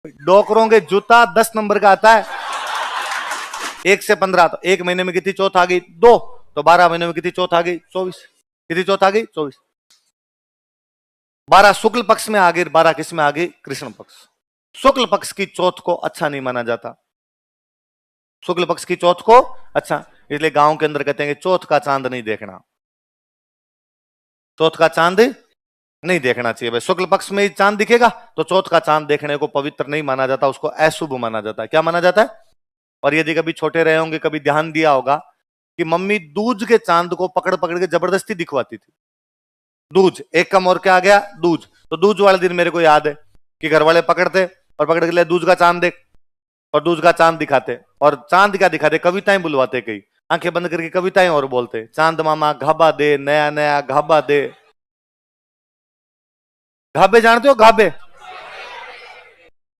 डोकरों के जूता 10 नंबर का आता है। 1 से 15, तो 1 महीने में कितनी चौथ आ गई? 2। तो 12 महीने में कितनी चौथ आ गई? 24। कितनी चौथ आ गई? 24। 12 शुक्ल पक्ष में आ गई, 12 किस में आ गई? कृष्ण पक्ष। शुक्ल पक्ष की चौथ को अच्छा नहीं माना जाता। शुक्ल पक्ष की चौथ को अच्छा, इसलिए गांव के अंदर कहते हैं कि चौथ का चांद नहीं देखना। चौथ का चांद नहीं देखना चाहिए भाई। शुक्ल पक्ष में ही चांद दिखेगा तो चौथ का चांद देखने को पवित्र नहीं माना जाता, उसको अशुभ माना जाता है। क्या माना जाता है? और यदि कभी छोटे रहे होंगे, कभी ध्यान दिया होगा कि मम्मी दूज के चांद को पकड़ पकड़ के जबरदस्ती दिखवाती थी। दूज, एक कम और क्या आ गया? दूज। तो दूज वाले दिन मेरे को याद है कि घर वाले पकड़ते और पकड़ के ले दूज का चांद देख, और दूज का चांद दिखाते। और चांद क्या दिखाते? कविताएं बुलवाते, कई आंखें बंद करके कविताएं और बोलते, चांद मामा घाबा दे, नया नया घाबा दे। घाबे जानते हो? घाबे,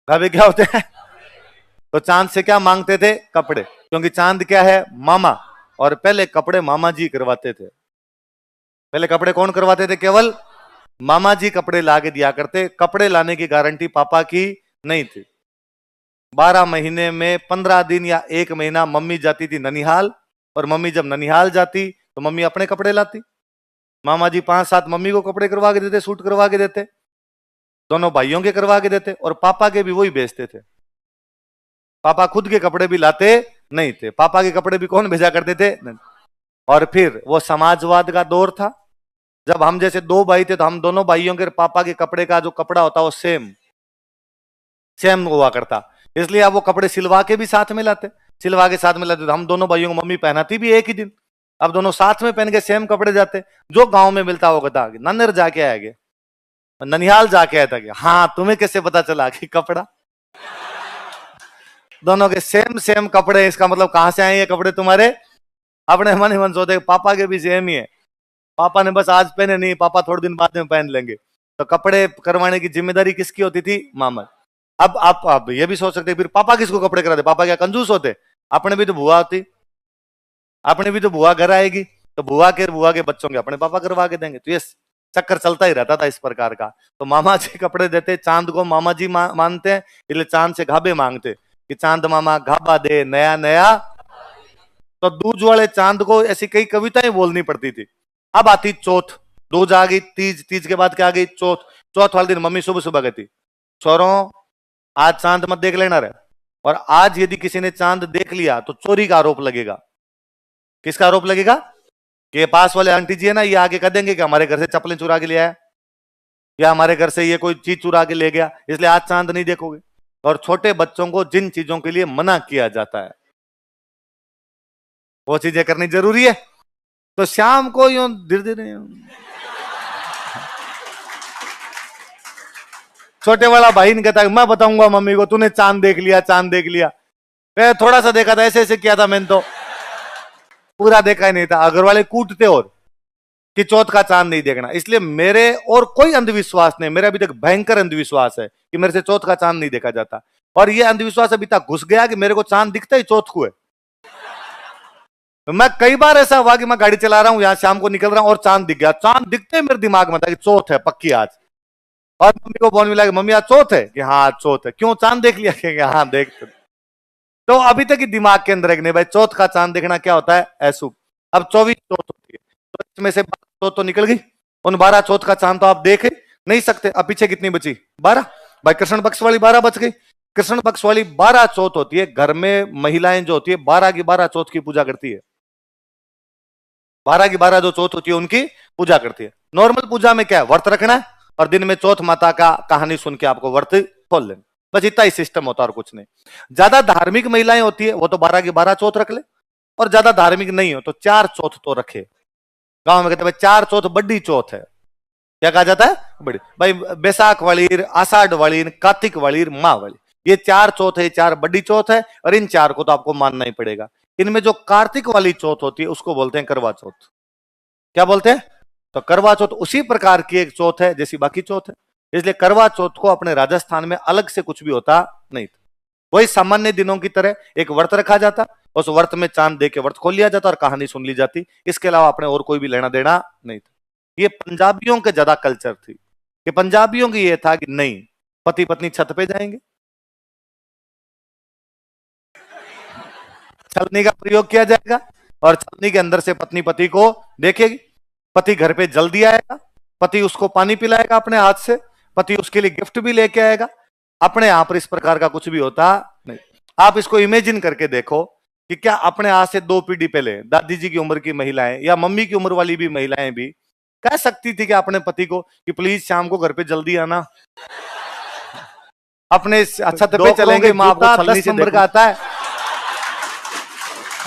घाबे क्या होते हैं? तो चांद से क्या मांगते थे? कपड़े, क्योंकि चांद क्या है? मामा। और पहले कपड़े मामा जी करवाते थे। पहले कपड़े कौन करवाते थे? केवल मामा जी कपड़े ला के दिया करते। कपड़े लाने की गारंटी पापा की नहीं थी। 12 महीने में 15 दिन या 1 महीना मम्मी जाती थी ननिहाल, और मम्मी जब ननिहाल जाती तो मम्मी अपने कपड़े लाती। मामा जी 5-7 मम्मी को कपड़े करवा के देते, सूट करवा के देते, दोनों भाइयों के करवा के देते, और पापा के भी वही बेचते थे। पापा खुद के कपड़े भी लाते नहीं थे। पापा के कपड़े भी कौन भेजा करते थे? नहीं। और फिर वो समाजवाद का दौर था। जब हम जैसे 2 भाई थे तो हम दोनों भाइयों के पापा के कपड़े का जो कपड़ा होता वो सेम सेम हुआ करता, इसलिए अब वो कपड़े सिलवा के भी साथ में लाते। सिलवा के साथ में लाते तो हम दोनों भाइयों को मम्मी पहनाती भी एक ही दिन। अब दोनों साथ में पहन के सेम कपड़े जाते। जो गांव में मिलता वो बता, नन्नर जाके आएंगे, ननिहाल जाके आया था कि हाँ तुम्हें कैसे पता चला कि कपड़ा दोनों के सेम सेम कपड़े? इसका मतलब कहां से आए ये कपड़े तुम्हारे? अपने मन ही मन सोचते पापा के भी सेम ही है, पापा ने बस आज पहने नहीं, पापा थोड़े दिन बाद में पहन लेंगे। तो कपड़े करवाने की जिम्मेदारी किसकी होती थी? मामा। अब आप ये भी सोच सकते फिर पापा किसको कपड़े कराते? पापा क्या कंजूस होते? अपने भी तो बुआ होती, अपने भी तो बुआ घर आएगी, तो बुआ के बच्चों के अपने पापा करवा के देंगे। तो ये चक्कर चलता ही रहता था इस प्रकार का। तो मामा जी कपड़े देते, चांद को मामा जी मानते हैं, इसलिए चांद से घाबे मांगते कि चांद मामा घाबा दे, नया नया। तो दूज वाले चांद को ऐसी कई कविताएं बोलनी पड़ती थी। अब आती चौथ, दूज आ गई, तीज, तीज के बाद क्या आ गई? चौथ। चौथ वाले दिन मम्मी सुबह सुबह कहती, छोरों आज चांद मत देख लेना रे, और आज यदि किसी ने चांद देख लिया तो चोरी का आरोप लगेगा। किसका आरोप लगेगा? कि पास वाले आंटी जी है ना, ये आगे कह देंगे कि हमारे घर से चप्पलें चुरा के ले आया, या हमारे घर से ये कोई चीज चुरा के ले गया, इसलिए आज चांद नहीं देखोगे। और छोटे बच्चों को जिन चीजों के लिए मना किया जाता है वो चीजें करनी जरूरी है। तो शाम को यूं धीरे धीरे छोटे वाला भाई ने कहता है मैं बताऊंगा मम्मी को, तूने चांद देख लिया, चांद देख लिया। मैं थोड़ा सा देखा था, ऐसे ऐसे किया था मैंने, तो पूरा देखा ही नहीं था। अगर वाले कूटते और कि चौथ का चांद नहीं देखना। इसलिए मेरे और कोई अंधविश्वास नहीं, मेरा अभी तक भयंकर अंधविश्वास है कि मेरे से चौथ का चांद नहीं देखा जाता। और ये अंधविश्वास अभी तक घुस गया कि मेरे को चांद दिखता ही चौथ को है। मैं कई बार ऐसा हुआ कि मैं गाड़ी चला रहा हूं, यहां शाम को निकल रहा हूं और चांद दिख गया। चांद दिखते ही मेरे दिमाग में था कि चौथ है पक्की आज। और मम्मी को फोन मिला कि मम्मी आज चौथ है, कि हाँ चौथ है। क्यों, चांद देख लिया? कि हाँ देख। तो अभी तक ही दिमाग के अंदर नहीं भाई, चौथ का चांद देखना क्या होता है? अशुभ। अब 24 चौथ होती है, तो इसमें से 12 चौथ तो निकल गई। उन 12 चौथ का चांद तो आप देख नहीं सकते। अब पीछे कितनी बची? 12। भाई कृष्ण पक्ष वाली 12 बच गई। कृष्ण पक्ष वाली 12 चौथ होती है। घर में महिलाएं जो होती है 12 की 12 चौथ की पूजा करती है। 12 की 12 जो चौथ होती है उनकी पूजा करती है। नॉर्मल पूजा में क्या है? व्रत रखना है और दिन में चौथ माता का कहानी सुन के आपको व्रत खोल लेना, बस इतना ही सिस्टम होता है और कुछ नहीं। ज्यादा धार्मिक महिलाएं होती है वो तो 12 की 12 चौथ रख ले, और ज्यादा धार्मिक नहीं हो तो 4 चौथ तो रखे। गांव में कहते हैं 4 चौथ बड़ी चौथ है। क्या कहा जाता है? बड़ी। भाई बैसाख वाली, आषाढ़ वाली, कार्तिक वाली, माह वाली, ये 4 चौथ है, 4 बड़ी चौथ है, और इन 4 को तो आपको मानना ही पड़ेगा। इनमें जो कार्तिक वाली चौथ होती है उसको बोलते हैं करवा चौथ। क्या बोलते हैं? तो करवा चौथ उसी प्रकार की एक चौथ है जैसी बाकी चौथ है। इसलिए करवा चौथ को अपने राजस्थान में अलग से कुछ भी होता नहीं था। वही सामान्य दिनों की तरह एक व्रत रखा जाता, उस व्रत में चांद दे के व्रत खोल लिया जाता और कहानी सुन ली जाती। इसके अलावा अपने और कोई भी लेना देना नहीं था। ये पंजाबियों के ज्यादा कल्चर थी कि पंजाबियों की ये था कि नहीं, पति पत्नी छत पे जाएंगे, छलनी का प्रयोग किया जाएगा और छलनी के अंदर से पत्नी पति को देखेगी। पति घर पे जल्दी आएगा, पति उसको पानी पिलाएगा अपने हाथ से, पति उसके लिए गिफ्ट भी लेके आएगा। अपने यहां पर इस प्रकार का कुछ भी होता नहीं। आप इसको इमेजिन करके देखो कि क्या अपने आज से 2 पीढ़ी पहले दादी जी की उम्र की महिलाएं या मम्मी की उम्र वाली भी महिलाएं भी कह सकती थी कि अपने पति को कि प्लीज शाम को घर पे जल्दी आना, अपने छत पे चलेंगे, मां आपको छलनी 10 नंबर का आता है।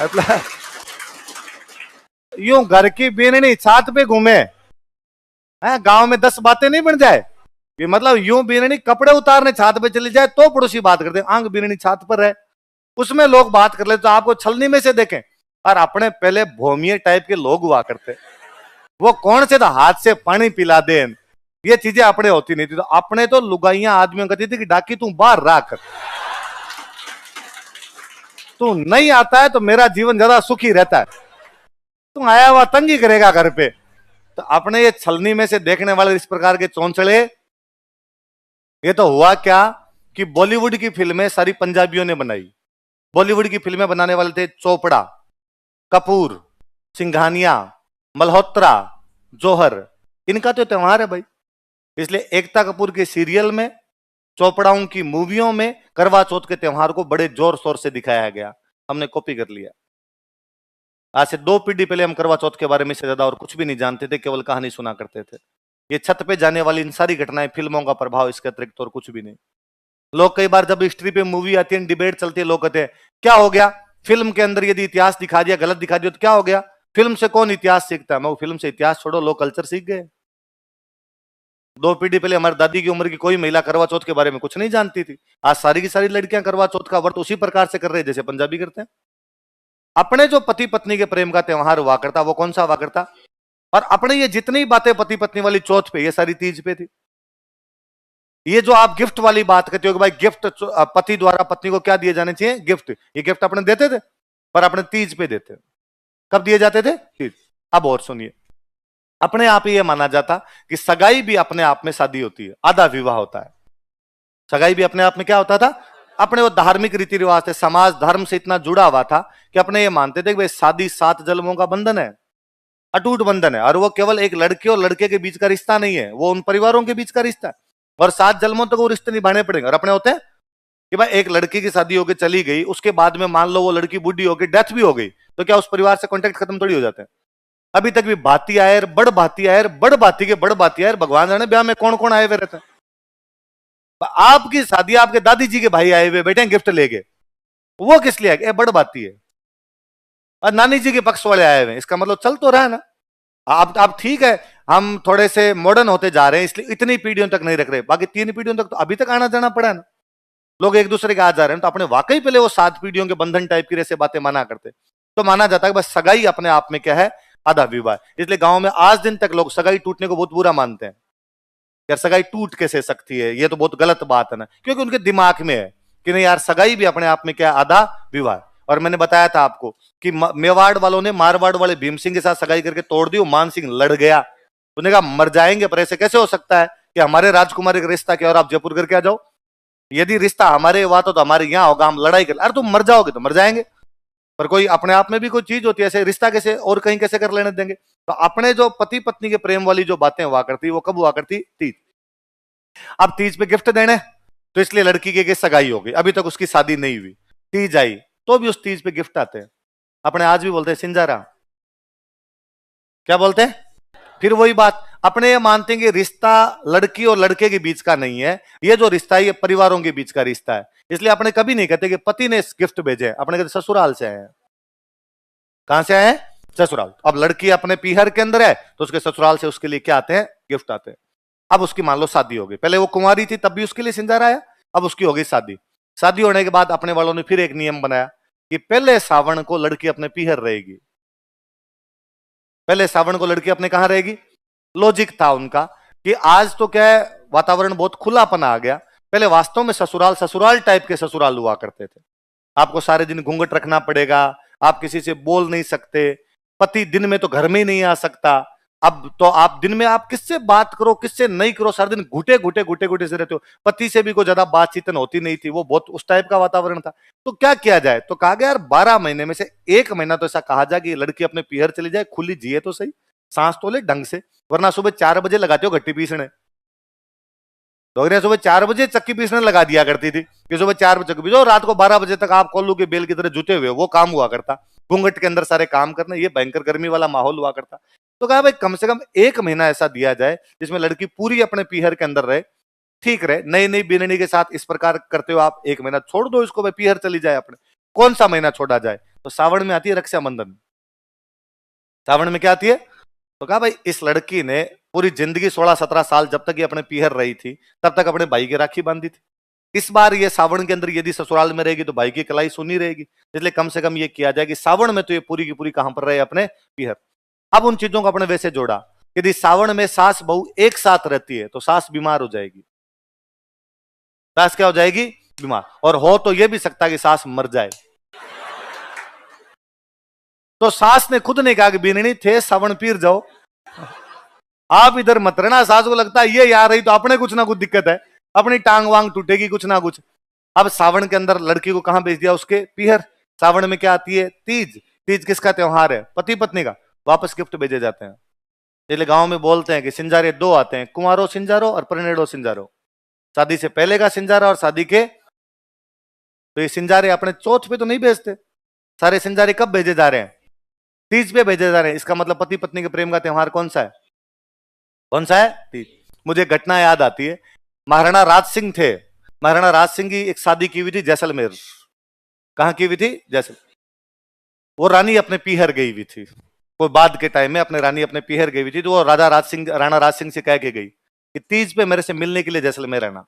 मतलब यूं घर की बीननी छत पे घूमे, गांव में 10 बातें नहीं बन जाए कि मतलब यूं बीननी कपड़े उतारने छत पे चली जाए तो पड़ोसी बात करते, आंख बीननी छत पर है उसमें लोग बात कर ले तो आपको छलनी में से देखें। और अपने पहले भूमिये टाइप के लोग हुआ करते, वो कौन से तो हाथ से पानी पिला दे, ये चीजें अपने होती नहीं थी। तो अपने तो लुगाइयां आदमियों कहती थी कि डाकी तू बाहर रख, तू नहीं आता है तो मेरा जीवन ज्यादा सुखी रहता है, तू आया हुआ तंगी करेगा घर पे। तो अपने ये छलनी में से देखने वाले इस प्रकार के चौंचले, ये तो हुआ क्या कि बॉलीवुड की फिल्में सारी पंजाबियों ने बनाई। बॉलीवुड की फिल्में बनाने वाले थे चोपड़ा, कपूर, सिंघानिया, मल्होत्रा, जौहर, इनका तो त्योहार है भाई। इसलिए एकता कपूर के सीरियल में, चोपड़ाओं की मूवियों में करवा चौथ के त्योहार को बड़े जोर शोर से दिखाया गया, हमने कॉपी कर लिया। आज से 2 पीढ़ी पहले हम करवा चौथ के बारे में से ज्यादा और कुछ भी नहीं जानते थे, केवल कहानी सुना करते थे। ये छत पे जाने वाली इन सारी घटनाएं फिल्मों का प्रभाव, इसके अतिरिक्त और कुछ भी नहीं। लोग कई बार जब हिस्ट्री पे मूवी आती है, डिबेट चलती है, लोग कहते हैं क्या हो गया फिल्म के अंदर यदि इतिहास दिखा दिया, गलत दिखा दिया तो क्या हो गया, फिल्म से कौन इतिहास सीखता है। मैं वो फिल्म से इतिहास छोड़ो, लोग कल्चर सीख गए। 2 पीढ़ी पहले हमारी दादी की उम्र की कोई महिला करवा चौथ के बारे में कुछ नहीं जानती थी। आज सारी की सारी लड़कियां करवा चौथ का व्रत उसी प्रकार से कर रहे हैं जैसे पंजाबी करते हैं। अपने जो पति पत्नी के प्रेम का त्योहार हुआ करता, वो कौन सा हुआ करता, और अपने ये जितनी बातें पति पत्नी वाली चौथ पे, ये सारी तीज पे थी। ये जो आप गिफ्ट वाली बात करते हो कि भाई गिफ्ट पति द्वारा पत्नी को क्या दिए जाने चाहिए, गिफ्ट, ये गिफ्ट अपने देते थे पर अपने तीज पे देते। कब दिए जाते थे, तीज। अब और सुनिए, अपने आप ही ये माना जाता कि सगाई भी अपने आप में शादी होती है, आधा विवाह होता है। सगाई भी अपने आप में क्या होता था, अपने वो धार्मिक रीति रिवाज थे, समाज धर्म से इतना जुड़ा हुआ था कि अपने ये मानते थे कि भाई शादी 7 जन्मों का बंधन है, अटूट बंधन है, और वो केवल एक लड़के और लड़के के बीच का रिश्ता नहीं है, वो उन परिवारों के बीच का रिश्ता है, और 7 जन्मों तक वो रिश्ते निभाने पड़ेंगे। और अपने होते हैं कि भाई एक लड़की की शादी होकर चली गई, उसके बाद में मान लो वो लड़की बूढ़ी हो गई, डेथ भी हो गई, तो क्या उस परिवार से कॉन्टेक्ट खत्म थोड़ी हो जाते हैं। अभी तक भी भाती आयर, बड़ भाती आयर, बड़ भाती के बड़ भाती आयर, भगवान जाने ब्याह में कौन कौन आए हुए रहते हैं। आपकी शादी आपके दादी जी के भाई आए हुए बैठे गिफ्ट लेके, वो किस लिए आए, बड़ भाती है, और नानी जी के पक्ष वाले आए हुए, इसका मतलब चल तो रहा है ना। आप ठीक है, हम थोड़े से मॉडर्न होते जा रहे हैं इसलिए इतनी पीढ़ियों तक नहीं रख रहे, बाकी 3 पीढ़ियों तक तो अभी तक आना जाना पड़ा है ना, लोग एक दूसरे के आ जा रहे हैं। तो अपने वाकई पहले वो 7 पीढ़ियों के बंधन टाइप की ऐसे बातें माना करते, तो माना जाता है कि बस सगाई अपने आप में क्या है, आधा विवाह। इसलिए गांव में आज दिन तक लोग सगाई टूटने को बहुत बुरा मानते हैं, यार सगाई टूट कैसे सकती है, ये तो बहुत गलत बात है ना, क्योंकि उनके दिमाग में है कि नहीं यार सगाई भी अपने आप में क्या है, आधा विवाह। और मैंने बताया था आपको कि मेवाड़ वालों ने मारवाड़ वाले भीम सिंह के साथ सगाई करके तोड़ दी, मान सिंह लड़ गया, उन्होंने कहा मर जाएंगे, पर ऐसे कैसे हो सकता है कि हमारे राजकुमारी का रिश्ता क्या और आप जयपुर करके आ जाओ, यदि रिश्ता हमारे हुआ तो हमारे यहाँ होगा, हम लड़ाई कर, अरे तुम मर जाओगे तो मर जाएंगे, पर कोई अपने आप में भी कोई चीज होती है, ऐसे रिश्ता कैसे और कहीं कैसे कर लेने देंगे। तो अपने जो पति पत्नी के प्रेम वाली जो बातें हुआ करती, वो कब हुआ करती, तीज। अब तीज पे गिफ्ट देने, तो इसलिए लड़की की सगाई हो गई, अभी तक उसकी शादी नहीं हुई, तीज आई तो भी उस तीज पे गिफ्ट आते हैं। अपने आज भी बोलते हैं सिंजारा, क्या बोलते हैं, फिर वही बात, अपने ये मानते हैं कि रिश्ता लड़की और लड़के के बीच का नहीं है, ये जो रिश्ता है ये परिवारों के बीच का रिश्ता है। इसलिए अपने कभी नहीं कहते कि पति ने गिफ्ट भेजे, अपने कहते ससुराल से आए हैं। कहां से आए हैं, ससुराल। अब लड़की अपने पीहर के अंदर है तो उसके ससुराल से उसके लिए क्या आते हैं, गिफ्ट आते हैं। अब उसकी मान लो शादी हो गई, पहले वो कुंवारी थी तब भी उसके लिए सिंजारा आया, अब उसकी हो गई शादी। शादी होने के बाद अपने वालों ने फिर एक नियम बनाया कि पहले सावन को लड़की अपने पीहर रहेगी, पहले सावन को लड़की अपने कहां रहेगी। लॉजिक था उनका कि आज तो क्या है, वातावरण बहुत खुलापन आ गया, पहले वास्तव में ससुराल ससुराल टाइप के ससुराल हुआ करते थे, आपको सारे दिन घूंघट रखना पड़ेगा, आप किसी से बोल नहीं सकते, पति दिन में तो घर में ही नहीं आ सकता, अब तो आप दिन में आप किससे बात करो किससे नहीं करो, सारा दिन घुटे घुटे घुटे घुटे से रहते हो। पति से भी कोई ज्यादा बातचीत होती नहीं थी, वो बहुत उस टाइप का वातावरण था। तो क्या किया जाए, तो कहा गया यार 12 महीने में से 1 महीना तो ऐसा कहा जाए कि लड़की अपने पीहर चली जाए, खुली जिए तो सही, सांस तो ले ढंग से। वरना सुबह 4 बजे लगाते हो घट्टी पीसने, दोगरिया सुबह 4 बजे चक्की पीसने लगा दिया करती थी कि सुबह 4 बजे चक्की पीसो, रात को 12 बजे तक आप कोल्लू के बेल की तरह जुटे हुए, वो काम हुआ करता। घूंघट के अंदर सारे काम करना, ये भयंकर गर्मी वाला माहौल हुआ करता। तो कहा भाई कम से कम 1 महीना ऐसा दिया जाए जिसमें लड़की पूरी अपने पीहर के अंदर रहे, ठीक रहे। नई नई बिननी के साथ इस प्रकार करते हो आप, 1 महीना छोड़ दो इसको, भाई पीहर चली जाए अपने। कौन सा महीना छोड़ा जाए, तो सावन में आती है रक्षाबंधन। सावन में क्या आती है, तो कहा भाई इस लड़की ने पूरी जिंदगी 16-17 साल जब तक ये अपने पीहर रही थी तब तक अपने भाई की राखी बांधी थी। इस बार ये सावन के अंदर यदि ससुराल में रहेगी तो भाई की कलाई सुनी रहेगी, इसलिए कम से कम ये किया जाए कि सावन में तो ये पूरी की पूरी कहां पर रहे, अपने पीहर। अब उन चीजों को अपने वैसे जोड़ा, यदि सावन में सास बहू एक साथ रहती है तो सास बीमार हो जाएगी। सास क्या हो जाएगी, बीमार। और हो तो यह भी सकता है कि सास मर जाए। तो सास ने खुद ने कहा कि बीननी थे सावन पीर जाओ, आप इधर मत रहना। सास को लगता है ये यहाँ रही तो अपने कुछ ना कुछ दिक्कत है, अपनी टांग वांग टूटेगी कुछ ना कुछ। अब सावन के अंदर लड़की को कहां भेज दिया, उसके पीहर। सावन में क्या आती है, तीज। तीज किसका त्योहार है, पति पत्नी का। वापस गिफ्ट भेजे जाते हैं। इसलिए गांव में बोलते हैं कि सिंजारे 2 आते हैं, कुंवारो सिंजारो और परिणेड़ो सिंजारो। शादी से पहले का सिंजारा और शादी के। तो ये सिंजारे अपने चौथ पे तो नहीं भेजते, सारे सिंजारे कब भेजे जा रहे हैं, तीज पे भेजे जा रहे हैं। इसका मतलब पति पत्नी के प्रेम का त्योहार कौन सा है, कौन सा है, तीज। मुझे एक घटना याद आती है, महाराणा राज सिंह थे। महाराणा राज सिंह की एक शादी की हुई थी जैसलमेर। कहां की हुई थी, जैसलमेर। वो रानी अपने पीहर गई हुई थी, कोई बाद के टाइम में अपने रानी अपने पीहर गई हुई थी। तो वो राणा राज सिंह से कह के गई कि तीज पे मेरे से मिलने के लिए जैसलमेर रहना।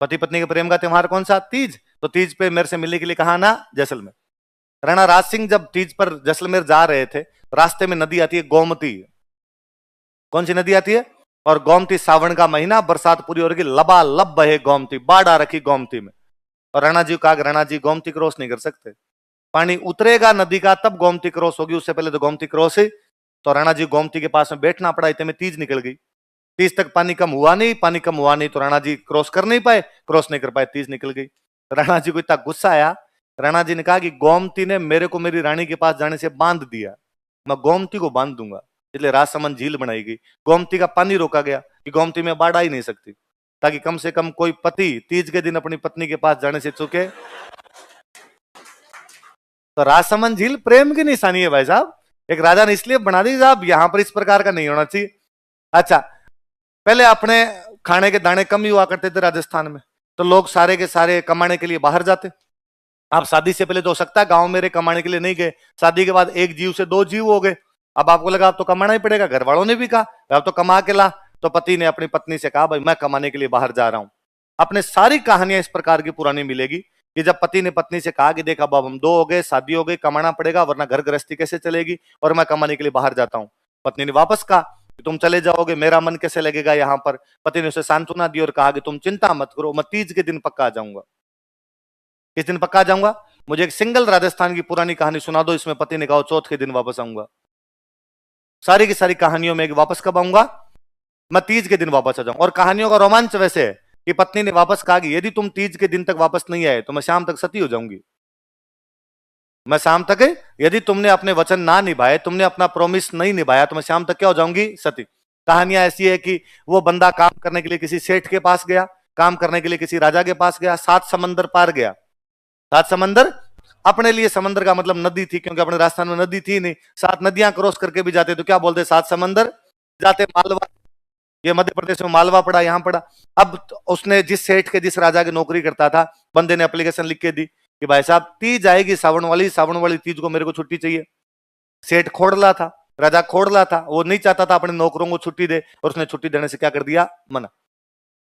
पति पत्नी के प्रेम का त्योहार कौन सा, तीज। तो तीज पे मेरे से मिलने के लिए कहा ना, जैसलमेर। राणा राज सिंह जब तीज पर जैसलमेर जा रहे थे, रास्ते में नदी आती है गोमती। कौन सी नदी आती है, और गोमती, सावन का महीना, बरसात पूरी हो रही, लबालब बहे गोमती, बाढ़ आ रखी गोमती में। और राणा जी कहा, राणा जी गोमती क्रॉस नहीं कर सकते, पानी उतरेगा नदी का तब गोमती क्रॉस होगी, उससे पहले तो गोमती क्रॉस है। तो राणा जी गोमती के पास में बैठना पड़ा, इतने में तीज निकल गई। तीज तक पानी कम हुआ नहीं, पानी कम हुआ नहीं, तो राणा जी क्रॉस कर नहीं पाए, क्रॉस नहीं कर पाए, तीज निकल गई। राणा जी को इतना गुस्सा आया, राणा जी ने कहा कि गोमती ने मेरे को मेरी रानी के पास जाने से बांध दिया, मैं गोमती को बांध दूंगा। इसलिए राजसमंद झील बनाई गई, गोमती का पानी रोका गया कि गोमती में बाढ़ आ ही नहीं सकती, ताकि कम से कम कोई पति तीज के दिन अपनी पत्नी के पास जाने से चुके। तो राजसमंद झील प्रेम की निशानी है भाई साहब, एक राजा ने इसलिए बना दी साहब, यहां पर इस प्रकार का नहीं होना चाहिए। अच्छा, पहले अपने खाने के दाने कम ही हुआ करते थे राजस्थान में, तो लोग सारे के सारे कमाने के लिए बाहर जाते। आप शादी से पहले तो हो सकता है गांव मेरे कमाने के लिए नहीं गए, शादी के बाद 1 जीव से 2 जीव हो गए। अब आपको लगा अब तो कमाना ही पड़ेगा, घर वालों ने भी कहा अब तो कमा के ला। तो पति ने अपनी पत्नी से कहा भाई मैं कमाने के लिए बाहर जा रहा हूं। अपने सारी कहानियां इस प्रकार की पुरानी मिलेगी कि जब पति ने पत्नी से कहा कि देख अब हम 2 हो गए, शादी हो गई, कमाना पड़ेगा वरना घर गृहस्थी कैसे चलेगी, और मैं कमाने के लिए बाहर जाता हूं। पत्नी ने वापस कहा कि तुम चले जाओगे, मेरा मन कैसे लगेगा यहाँ पर। पति ने उसे सांत्वना दी और कहा कि तुम चिंता मत करो, मैं तीज के दिन पक्का आ जाऊंगा। किस दिन पक्का आ जाऊंगा, मुझे एक सिंगल राजस्थान की पुरानी कहानी सुना दो, इसमें पति ने कहा चौथ के दिन वापस आऊंगा। सारी की सारी कहानियों में वापस कब आऊंगा, मैं तीज के दिन वापस आ जाऊंगा। और कहानियों का रोमांच वैसे है कि पत्नी ने वापस कहा कि यदि तुम तीज के दिन तक वापस नहीं आए तो मैं शाम तक सती हो जाऊंगी। मैं शाम तक, यदि तुमने अपने वचन ना निभाए, तुमने अपना प्रॉमिस नहीं निभाया, तो मैं शाम तक क्या हो जाऊंगी, सती। कहानियां ऐसी है कि वो बंदा काम करने के लिए किसी सेठ के पास गया, काम करने के लिए किसी राजा के पास गया, 7 समंदर पार गया। 7 समंदर, अपने लिए समंदर का मतलब नदी थी, क्योंकि अपने राजस्थान में नदी थी नहीं। 7 नदियां क्रॉस करके भी जाते तो क्या बोलते, 7 समंदर जाते मालवा। ये मध्य प्रदेश में मालवा पड़ा, यहां पड़ा। अब तो उसने जिस सेठ के जिस राजा की नौकरी करता था, बंदे ने एप्लीकेशन लिख के दी कि भाई साहब तीज आएगी, सावन वाली तीज को मेरे को छुट्टी चाहिए। सेठ खोड़ला था, राजा खोड़ला था, वो नहीं चाहता था अपने नौकरों को छुट्टी दे, और उसने छुट्टी देने से क्या कर दिया, मना।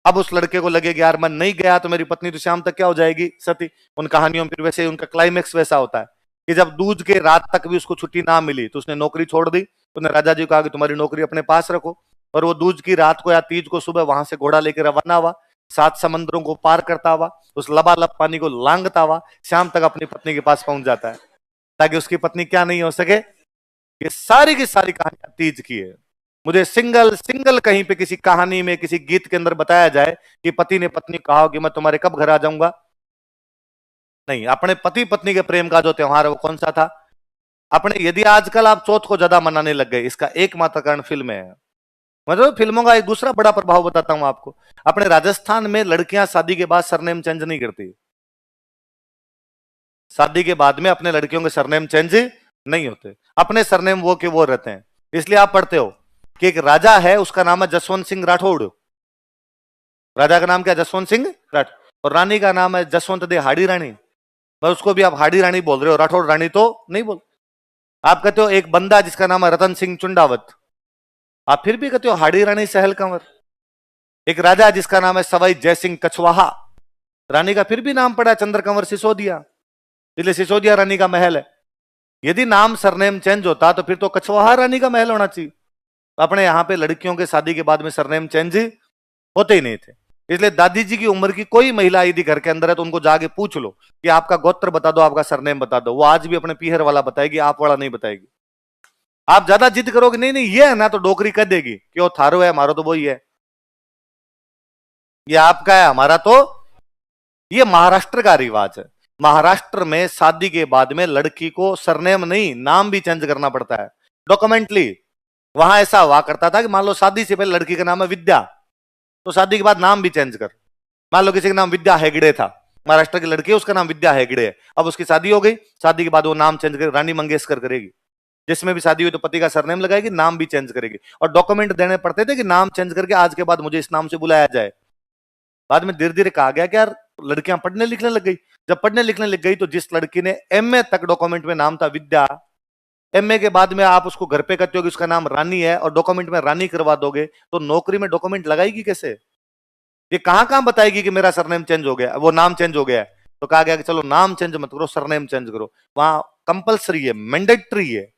अब उस लड़के को लगे कि यार मैं नहीं गया तो मेरी पत्नी तो शाम तक क्या हो जाएगी, सती। उन कहानियों में फिर वैसे उनका क्लाइमेक्स वैसा होता है कि जब दूज के रात तक भी उसको छुट्टी ना मिली तो उसने नौकरी छोड़ दी। उसने राजा जी को कहा कि तुम्हारी नौकरी अपने पास रखो, और वो दूज की रात को या तीज को सुबह वहां से घोड़ा लेकर रवाना हुआ, 7 समंदरों को पार करता हुआ, उस लबालब पानी को लांघता हुआ शाम तक अपनी पत्नी के पास पहुंच जाता है, ताकि उसकी पत्नी क्या नहीं हो सके। ये सारी की सारी कहानियां तीज की है। मुझे सिंगल सिंगल कहीं पे किसी कहानी में किसी गीत के अंदर बताया जाए कि पति ने पत्नी को कहा कि मैं तुम्हारे कब घर आ जाऊंगा। नहीं, अपने पति पत्नी के प्रेम का जो त्योहार है वो कौन सा था? अपने यदि आजकल आप चौथ को ज्यादा मनाने लग गए, इसका एकमात्र कारण फिल्में है। मतलब फिल्मों का एक दूसरा बड़ा प्रभाव बताता हूं आपको। अपने राजस्थान में लड़कियां शादी के बाद सरनेम चेंज नहीं करती। शादी के बाद में अपने लड़कियों के सरनेम चेंज नहीं होते, अपने सरनेम वो के वो रहते हैं। इसलिए आप पढ़ते हो कि एक राजा है, उसका नाम है जसवंत सिंह राठौड़। राजा का नाम क्या? जसवंत सिंह राठौड़। और रानी का नाम है जसवंत दे हाड़ी रानी। पर उसको भी आप हाड़ी रानी बोल रहे हो, राठौड़ रानी तो नहीं बोल। आप कहते हो एक बंदा जिसका नाम है रतन सिंह चुंडावत, आप फिर भी कहते हो हाड़ी रानी सहल कंवर। एक राजा जिसका नाम है सवाई जयसिंह कछवाहा, रानी का फिर भी नाम पड़ा चंद्र कंवर सिसोदिया, इसलिए सिसोदिया रानी का महल है। यदि नाम सरनेम चेंज होता तो फिर तो कछवाहा रानी का महल होना चाहिए। अपने यहां पे लड़कियों के शादी के बाद में सरनेम चेंज होते ही नहीं थे। इसलिए दादी जी की उम्र की कोई महिला यदि घर के अंदर है तो उनको जाके पूछ लो कि आपका गोत्र बता दो, आपका सरनेम बता दो। वो आज भी अपने पीहर वाला बताएगी, आप वाला नहीं बताएगी। आप ज्यादा जिद करोगे नहीं नहीं ये है ना, तो डोकरी कह देगी कि वो थारो है, हमारा तो वही है, ये आपका है, हमारा तो। ये महाराष्ट्र का रिवाज है। महाराष्ट्र में शादी के बाद में लड़की को सरनेम नहीं नाम भी चेंज करना पड़ता है डॉक्यूमेंटली। वहां ऐसा हुआ करता था कि मान लो शादी से पहले लड़की का नाम है विद्या, तो शादी के बाद नाम भी चेंज कर। मान लो किसी का नाम विद्या हेगड़े था, महाराष्ट्र की लड़की है, उसका नाम विद्या हेगड़े है। अब उसकी शादी हो गई, शादी के बाद वो नाम चेंज कर रानी मंगेशकर करेगी। जिसमें भी शादी हुई तो पति का सरनेम लगाएगी, नाम भी चेंज करेगी। और डॉक्यूमेंट देने पड़ते थे कि नाम चेंज करके आज के बाद मुझे इस नाम से बुलाया जाए। बाद में धीरे धीरे कहा गया कि यार लड़कियां पढ़ने लिखने लग गई। जब पढ़ने लिखने लग गई तो जिस लड़की ने एमए तक डॉक्यूमेंट में नाम था विद्या, एमए के बाद में आप उसको घर पे कहते हो कि उसका नाम रानी है और डॉक्यूमेंट में रानी करवा दोगे, तो नौकरी में डॉक्यूमेंट लगाएगी कैसे? ये कहां कहां बताएगी कि मेरा सरनेम चेंज हो गया, वो नाम चेंज हो गया है। तो कहा गया कि चलो नाम चेंज मत करो, सरनेम चेंज करो। वहां कंपलसरी है, मैंडेटरी है।